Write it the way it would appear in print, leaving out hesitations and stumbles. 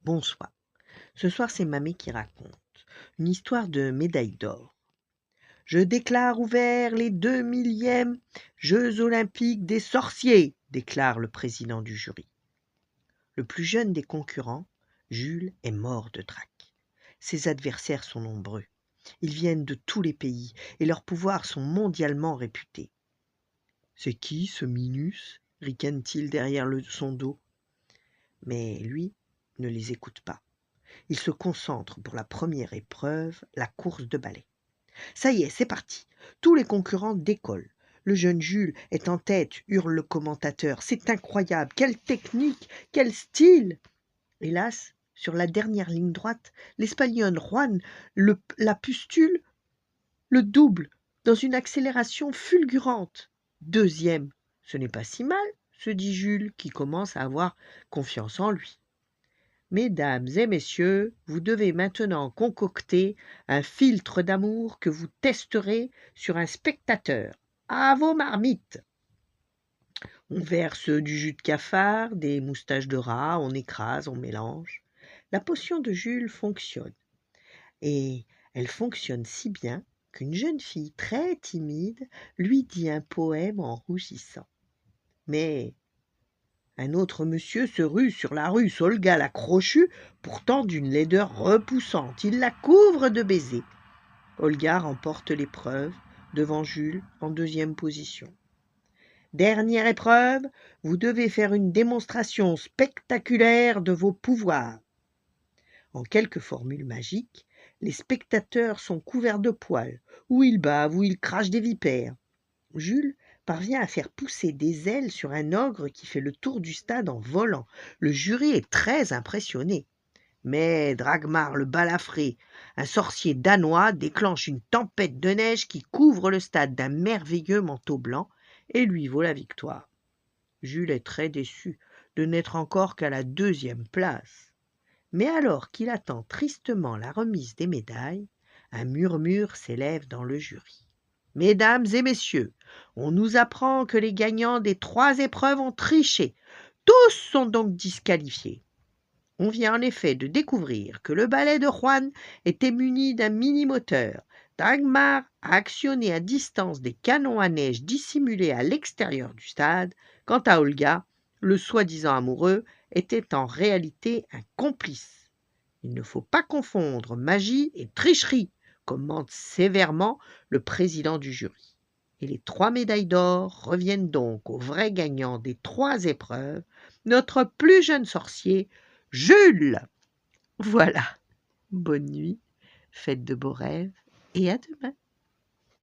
Bonsoir. Ce soir, c'est Mamé qui raconte une histoire de médaille d'or. Je déclare ouverts les 2000e Jeux olympiques des sorciers, déclare le président du jury. Le plus jeune des concurrents, Jules, est mort de trac. Ses adversaires sont nombreux. Ils viennent de tous les pays et leurs pouvoirs sont mondialement réputés. C'est qui ce Minus ricane-t-il derrière son dos. Mais lui ne les écoute pas. Il se concentre pour la première épreuve, la course de balai. Ça y est, c'est parti. Tous les concurrents décollent. Le jeune Jules est en tête, hurle le commentateur. C'est incroyable, quelle technique, quel style. Hélas, sur la dernière ligne droite, l'Espagnol Juan, la pustule, le double dans une accélération fulgurante. Deuxième, ce n'est pas si mal, se dit Jules, qui commence à avoir confiance en lui. Mesdames et messieurs, vous devez maintenant concocter un filtre d'amour que vous testerez sur un spectateur. À vos marmites! On verse du jus de cafard, des moustaches de rat, on écrase, on mélange. La potion de Jules fonctionne. Et elle fonctionne si bien qu'une jeune fille très timide lui dit un poème en rougissant. Mais un autre monsieur se rue sur la Russe Olga la crochue, pourtant d'une laideur repoussante. Il la couvre de baisers. Olga remporte l'épreuve, devant Jules, en deuxième position. Dernière épreuve, vous devez faire une démonstration spectaculaire de vos pouvoirs. En quelques formules magiques, les spectateurs sont couverts de poils, ou ils bavent, ou ils crachent des vipères. Jules parvient à faire pousser des ailes sur un ogre qui fait le tour du stade en volant. Le jury est très impressionné. Mais Dragmar le balafré, un sorcier danois, déclenche une tempête de neige qui couvre le stade d'un merveilleux manteau blanc et lui vaut la victoire. Jules est très déçu de n'être encore qu'à la deuxième place. Mais alors qu'il attend tristement la remise des médailles, un murmure s'élève dans le jury. Mesdames et messieurs, on nous apprend que les gagnants des 3 épreuves ont triché. Tous sont donc disqualifiés. On vient en effet de découvrir que le balai de Juan était muni d'un mini-moteur. Dagmar a actionné à distance des canons à neige dissimulés à l'extérieur du stade. Quant à Olga, le soi-disant amoureux était en réalité un complice. Il ne faut pas confondre magie et tricherie, commente sévèrement le président du jury. Et les 3 médailles d'or reviennent donc au vrai gagnant des 3 épreuves, notre plus jeune sorcier, Jules. Voilà. Bonne nuit, faites de beaux rêves et à demain.